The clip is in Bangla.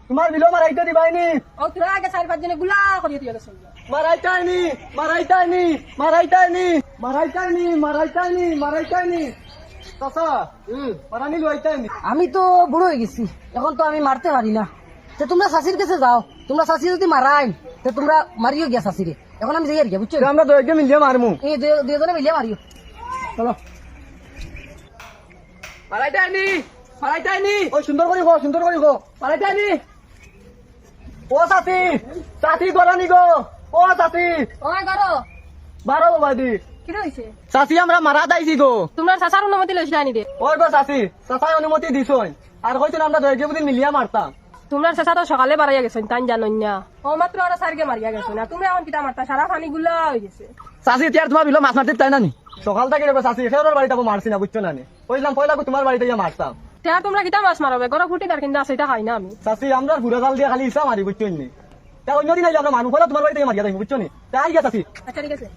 তোমার বিলো মারাইতে দিবাইনি। ও তোরা আগে 4-5 জনে গুলা করিয়ে দিয়ে গেছ মারাইতাইনি মারাইতাইনি মারাইতাইনি মারাইতাইনি মারাইতাইনি মারাইতাইনি চাচা মারানি লইতাইনি। আমি তো বুড়ো হয়ে গেছি, এখন তো আমি মারতে পারি না। তো তোমরা শাশির কাছে যাও, তোমরা শাশি যদি মারাই তো তোমরা মারিও গিয়া শাশিরে। এখন আমি যাই আর গিয়া, বুঝছো? আমরা দইকে মিলিয়ে মারমু। এই দুজনে মিলিয়ে মারিও। চলো মারাইতাইনি মারাইতাইনি। ও সুন্দর করে গো, সুন্দর করে গো। মারাইতাইনি। ও সাথী সাথী গরানি গো। ও সাথী ওই করো বারো বাদি কি হইছে? সাথী আমরা মারা দাইছি গো। তোমরা শাশার অনুমতি লইছিলা নি দে? ওই গো সাথী চাচাই অনুমতি দিছই, আর কইছেন আমরা দইকে বুদিন মিলিয়া মারতাম। তোমরা শাশা তো সকালে বাড়াইয়া গেছেন, তাই জানো না? ও মাত্র ওরা সারকে মারিয়া গেছো না, তোমরা এখন কিটা মারতা? সারা পানি গুলা হয়ে গেছে। চাষি তিয়ার তোমার বিলো মাছ মারতে চাই না নি? সকাল থেকে রেখো চাষি এখানে বাড়িতে মারছি না, বুঝছো না নি? কইলাম পয়লা তোমার বাড়িতে গিয়ে মারতাম। তা তোমরা কিটা মাছ মারবে? গরো ফুটি তার কিন্তু আছে, এটা খাই না আমি। চাষি আমরা ঘুরে জাল দিয়ে খালি ইচ্ছা মারি, বুঝছো নি? তা অন্যদিন আইলে আমরা মানুষ হলে তোমার বাড়িতে মারিয়া যাই, বুঝছো নি? তাই গিয়া চাষি। আচ্ছা ঠিক আছে।